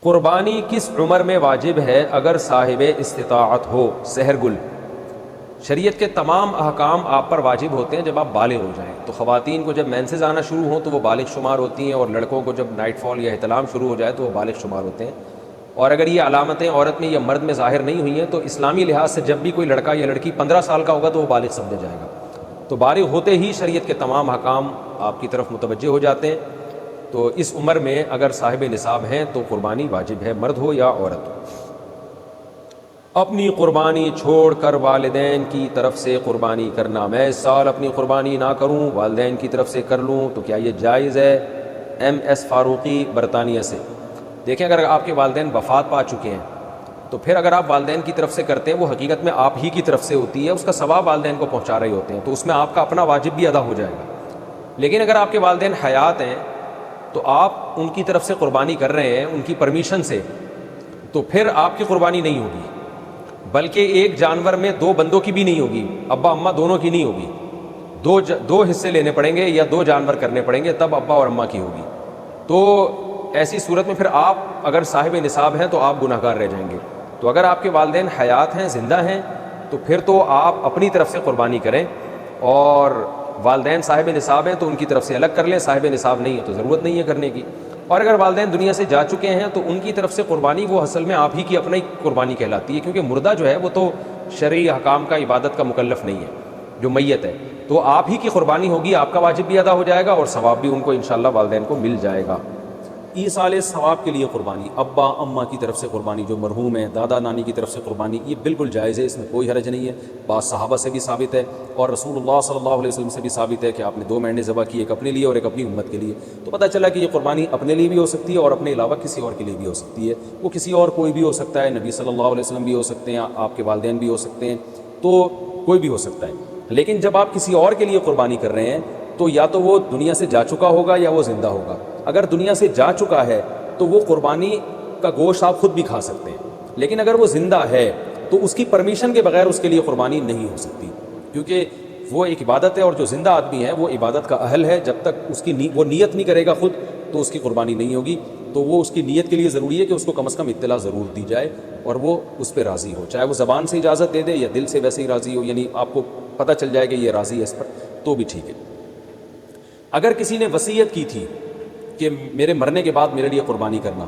قربانی کس عمر میں واجب ہے اگر صاحب استطاعت ہو؟ سحر گل: شریعت کے تمام احکام آپ پر واجب ہوتے ہیں جب آپ بالغ ہو جائیں. تو خواتین کو جب مینسز آنا شروع ہوں تو وہ بالغ شمار ہوتی ہیں، اور لڑکوں کو جب نائٹ فال یا احتلام شروع ہو جائے تو وہ بالغ شمار ہوتے ہیں. اور اگر یہ علامتیں عورت میں یا مرد میں ظاہر نہیں ہوئی ہیں تو اسلامی لحاظ سے جب بھی کوئی لڑکا یا لڑکی 15 سال کا ہوگا تو وہ بالغ سمجھا جائے گا. تو بالغ ہوتے ہی شریعت کے تمام احکام آپ کی طرف متوجہ ہو جاتے ہیں. تو اس عمر میں اگر صاحب نصاب ہیں تو قربانی واجب ہے، مرد ہو یا عورت ہو. اپنی قربانی چھوڑ کر والدین کی طرف سے قربانی کرنا: میں اس سال اپنی قربانی نہ کروں، والدین کی طرف سے کر لوں، تو کیا یہ جائز ہے؟ ایم ایس فاروقی، برطانیہ سے. دیکھیں، اگر آپ کے والدین وفات پا چکے ہیں تو پھر اگر آپ والدین کی طرف سے کرتے ہیں وہ حقیقت میں آپ ہی کی طرف سے ہوتی ہے، اس کا ثواب والدین کو پہنچا رہے ہوتے ہیں، تو اس میں آپ کا اپنا واجب بھی ادا ہو جائے گا. لیکن اگر آپ کے والدین حیات ہیں تو آپ ان کی طرف سے قربانی کر رہے ہیں ان کی پرمیشن سے، تو پھر آپ کی قربانی نہیں ہوگی، بلکہ ایک جانور میں دو بندوں کی بھی نہیں ہوگی، ابا اماں دونوں کی نہیں ہوگی. دو حصے لینے پڑیں گے یا دو جانور کرنے پڑیں گے، تب ابا اور اماں کی ہوگی. تو ایسی صورت میں پھر آپ اگر صاحب نصاب ہیں تو آپ گناہ گار رہ جائیں گے. تو اگر آپ کے والدین حیات ہیں، زندہ ہیں، تو پھر تو آپ اپنی طرف سے قربانی کریں، اور والدین صاحب نصاب ہیں تو ان کی طرف سے الگ کر لیں، صاحب نصاب نہیں ہے تو ضرورت نہیں ہے کرنے کی. اور اگر والدین دنیا سے جا چکے ہیں تو ان کی طرف سے قربانی وہ اصل میں آپ ہی کی اپنی قربانی کہلاتی ہے، کیونکہ مردہ جو ہے وہ تو شرعی احکام کا، عبادت کا مکلف نہیں ہے، جو میت ہے. تو آپ ہی کی قربانی ہوگی، آپ کا واجب بھی ادا ہو جائے گا اور ثواب بھی ان کو انشاءاللہ والدین کو مل جائے گا. ایصال ثواب کے لیے قربانی: ابا اماں کی طرف سے قربانی، جو مرحوم ہیں، دادا نانی کی طرف سے قربانی، یہ بالکل جائز ہے، اس میں کوئی حرج نہیں ہے. بعض صحابہ سے بھی ثابت ہے اور رسول اللہ صلی اللہ علیہ وسلم سے بھی ثابت ہے کہ آپ نے 2 مینڈے ذبح کی، ایک اپنے لیے اور ایک اپنی امت کے لیے. تو پتہ چلا کہ یہ قربانی اپنے لیے بھی ہو سکتی ہے اور اپنے علاوہ کسی اور کے لیے بھی ہو سکتی ہے. وہ کسی اور کوئی بھی ہو سکتا ہے، نبی صلی اللہ علیہ وسلم بھی ہو سکتے ہیں، آپ کے والدین بھی ہو سکتے ہیں، تو کوئی بھی ہو سکتا ہے. لیکن جب آپ کسی اور کے لیے قربانی کر رہے ہیں تو یا تو وہ دنیا سے جا چکا ہوگا یا وہ زندہ ہوگا. اگر دنیا سے جا چکا ہے تو وہ قربانی کا گوشت آپ خود بھی کھا سکتے ہیں، لیکن اگر وہ زندہ ہے تو اس کی پرمیشن کے بغیر اس کے لیے قربانی نہیں ہو سکتی، کیونکہ وہ ایک عبادت ہے، اور جو زندہ آدمی ہے وہ عبادت کا اہل ہے. جب تک اس کی وہ نیت نہیں کرے گا خود تو اس کی قربانی نہیں ہوگی. تو وہ اس کی نیت کے لیے ضروری ہے کہ اس کو کم از کم اطلاع ضرور دی جائے اور وہ اس پہ راضی ہو، چاہے وہ زبان سے اجازت دے دے یا دل سے ویسے ہی راضی ہو، یعنی آپ کو پتہ چل جائے کہ یہ راضی ہے اس پر، تو بھی ٹھیک ہے. اگر کسی نے وصیت کی تھی کہ میرے مرنے کے بعد میرے لیے قربانی کرنا،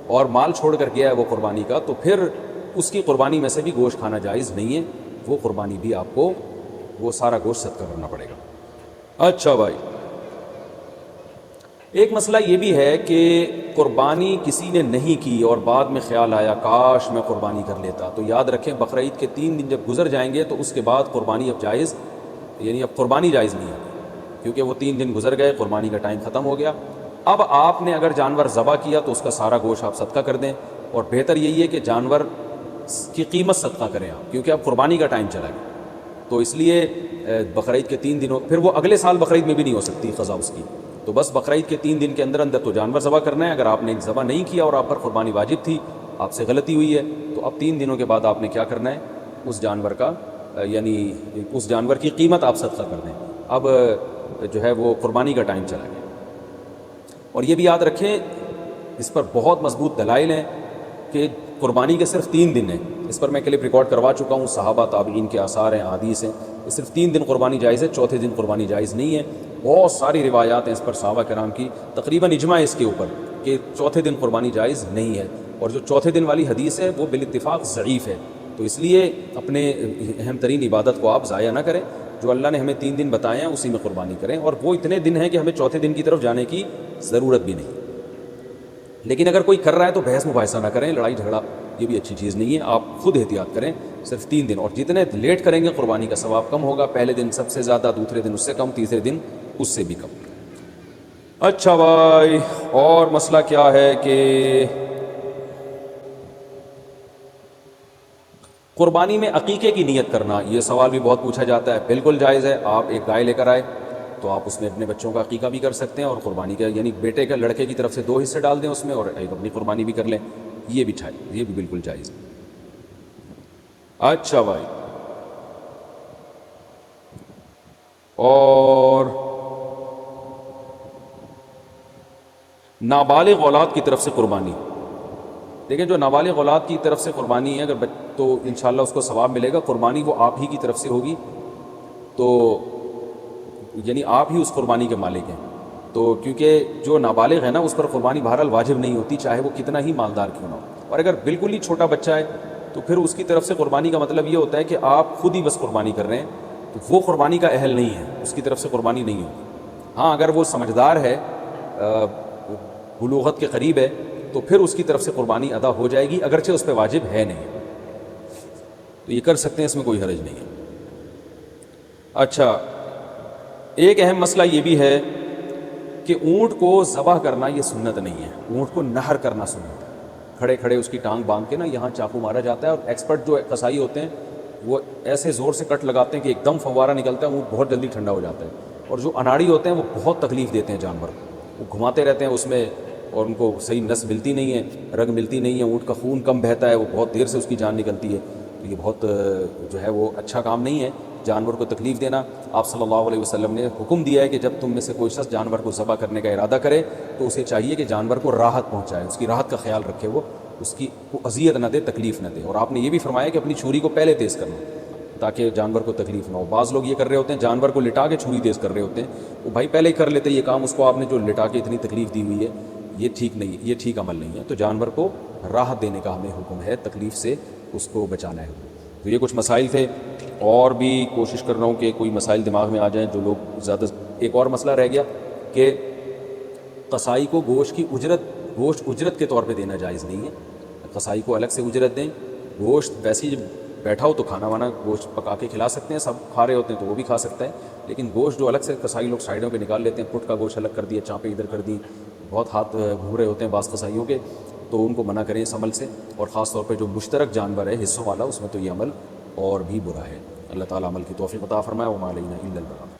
اور مال چھوڑ کر گیا ہے وہ قربانی کا، تو پھر اس کی قربانی میں سے بھی گوشت کھانا جائز نہیں ہے، وہ قربانی بھی آپ کو وہ سارا گوشت صدقہ کرنا پڑے گا. اچھا بھائی، ایک مسئلہ یہ بھی ہے کہ قربانی کسی نے نہیں کی اور بعد میں خیال آیا کاش میں قربانی کر لیتا، تو یاد رکھیں بقرعید کے 3 دن جب گزر جائیں گے تو اس کے بعد قربانی اب جائز، یعنی اب قربانی جائز نہیں ہے، کیونکہ وہ 3 دن گزر گئے، قربانی کا ٹائم ختم ہو گیا. اب آپ نے اگر جانور ذبح کیا تو اس کا سارا گوشت آپ صدقہ کر دیں، اور بہتر یہی ہے کہ جانور کی قیمت صدقہ کریں آپ، کیونکہ اب قربانی کا ٹائم چلا گیا. تو اس لیے بقرعید کے 3 دنوں، پھر وہ اگلے سال بقرعید میں بھی نہیں ہو سکتی قضا اس کی، تو بس بقرعید کے 3 دن کے اندر اندر تو جانور ذبح کرنا ہے. اگر آپ نے ذبح نہیں کیا اور آپ پر قربانی واجب تھی، آپ سے غلطی ہوئی ہے، تو اب 3 دنوں کے بعد آپ نے کیا کرنا ہے، اس جانور کا یعنی اس جانور کی قیمت آپ صدقہ کر دیں. اب جو ہے وہ قربانی کا ٹائم چلا گیا. اور یہ بھی یاد رکھیں، اس پر بہت مضبوط دلائل ہیں کہ قربانی کے صرف 3 دن ہیں. اس پر میں کلپ ریکارڈ کروا چکا ہوں، صحابہ تابعین کے آثار ہیں، احادیث ہیں. صرف 3 دن قربانی جائز ہے، چوتھے دن قربانی جائز نہیں ہے. بہت ساری روایات ہیں اس پر صحابہ کرام کی، تقریباً اجماع اس کے اوپر کہ چوتھے دن قربانی جائز نہیں ہے. اور جو چوتھے دن والی حدیث ہے وہ بالاتفاق ضعیف ہے. تو اس لیے اپنے اہم ترین عبادت کو آپ ضائع نہ کریں. جو اللہ نے ہمیں 3 دن بتائے ہیں اسی میں قربانی کریں، اور وہ اتنے دن ہیں کہ ہمیں چوتھے دن کی طرف جانے کی ضرورت بھی نہیں. لیکن اگر کوئی کر رہا ہے تو بحث مباحثہ نہ کریں، لڑائی جھگڑا یہ بھی اچھی چیز نہیں ہے. آپ خود احتیاط کریں، صرف 3 دن، اور جتنے لیٹ کریں گے قربانی کا ثواب کم ہوگا. پہلے دن سب سے زیادہ، دوسرے دن اس سے کم، تیسرے دن اس سے بھی کم. اچھا بھائی، اور مسئلہ کیا ہے کہ قربانی میں عقیقے کی نیت کرنا، یہ سوال بھی بہت پوچھا جاتا ہے. بالکل جائز ہے. آپ ایک گائے لے کر آئے تو آپ اس میں اپنے بچوں کا عقیقہ بھی کر سکتے ہیں، اور قربانی کا یعنی بیٹے کا، لڑکے کی طرف سے 2 حصے ڈال دیں اس میں، اور ایک اپنی قربانی بھی کر لیں. یہ بھی بالکل جائز ہے. اچھا بھائی، اور نابالغ اولاد کی طرف سے قربانی، دیکھیں جو نابالغ اولاد کی طرف سے قربانی ہے اگر تو انشاءاللہ اس کو ثواب ملے گا. قربانی وہ آپ ہی کی طرف سے ہوگی، تو یعنی آپ ہی اس قربانی کے مالک ہیں. تو کیونکہ جو نابالغ ہے نا اس پر قربانی بہرحال واجب نہیں ہوتی، چاہے وہ کتنا ہی مالدار کیوں نہ ہو. اور اگر بالکل ہی چھوٹا بچہ ہے تو پھر اس کی طرف سے قربانی کا مطلب یہ ہوتا ہے کہ آپ خود ہی بس قربانی کر رہے ہیں، تو وہ قربانی کا اہل نہیں ہے، اس کی طرف سے قربانی نہیں ہوگی. ہاں اگر وہ سمجھدار ہے، بلوغت کے قریب ہے، تو پھر اس کی طرف سے قربانی ادا ہو جائے گی، اگرچہ اس پہ واجب ہے نہیں، تو یہ کر سکتے ہیں، اس میں کوئی حرج نہیں ہے. اچھا، ایک اہم مسئلہ یہ بھی ہے کہ اونٹ کو ذبح کرنا یہ سنت نہیں ہے، اونٹ کو نہر کرنا سنت ہے. کھڑے کھڑے اس کی ٹانگ باندھ کے نا یہاں چاقو مارا جاتا ہے، اور ایکسپرٹ جو قصائی ہوتے ہیں وہ ایسے زور سے کٹ لگاتے ہیں کہ ایک دم فوارہ نکلتا ہے، اونٹ بہت جلدی ٹھنڈا ہو جاتا ہے. اور جو اناڑی ہوتے ہیں وہ بہت تکلیف دیتے ہیں جانور کو، وہ گھماتے رہتے ہیں اس میں، اور ان کو صحیح نس ملتی نہیں ہے، رگ ملتی نہیں ہے، اونٹ کا خون کم بہتا ہے، وہ بہت دیر سے اس کی جان نکلتی ہے. تو یہ بہت جو ہے وہ اچھا کام نہیں ہے جانور کو تکلیف دینا. آپ صلی اللہ علیہ وسلم نے حکم دیا ہے کہ جب تم میں سے کوئی شخص جانور کو ذبح کرنے کا ارادہ کرے تو اسے چاہیے کہ جانور کو راحت پہنچائے، اس کی راحت کا خیال رکھے، وہ اس کی اذیت نہ دے، تکلیف نہ دے. اور آپ نے یہ بھی فرمایا کہ اپنی چھری کو پہلے تیز کرنا تاکہ جانور کو تکلیف نہ ہو. بعض لوگ یہ کر رہے ہوتے ہیں جانور کو لٹا کے چھری تیز کر رہے ہوتے ہیں، وہ بھائی پہلے ہی کر لیتے یہ کام، اس کو آپ نے جو لٹا کے اتنی تکلیف دی ہوئی ہے یہ ٹھیک نہیں، یہ ٹھیک عمل نہیں ہے. تو جانور کو راحت دینے کا ہمیں حکم ہے، تکلیف سے اس کو بچانا ہے. تو یہ کچھ مسائل تھے، اور بھی کوشش کر رہا ہوں کہ کوئی مسائل دماغ میں آ جائیں جو لوگ زیادہ. ایک اور مسئلہ رہ گیا کہ قصائی کو گوشت اجرت کے طور پہ دینا جائز نہیں ہے. قصائی کو الگ سے اجرت دیں، گوشت ویسے ہی جب بیٹھا ہو تو کھانا وانا گوشت پکا کے کھلا سکتے ہیں، سب کھا رہے ہوتے ہیں تو وہ بھی کھا سکتا ہے. لیکن گوشت جو الگ سے قصائی لوگ سائڈوں پہ نکال لیتے ہیں، پٹ کا گوشت الگ کر دیا، چانپیں ادھر کر دی، بہت ہاتھ گھورے ہوتے ہیں بعض قصائیوں کے، تو ان کو منع کریں اس عمل سے. اور خاص طور پہ جو مشترک جانور ہے حصوں والا، اس میں تو یہ عمل اور بھی برا ہے. اللہ تعالیٰ عمل کی توفیق عطا فرمائے. وما علینا الا البلاغ.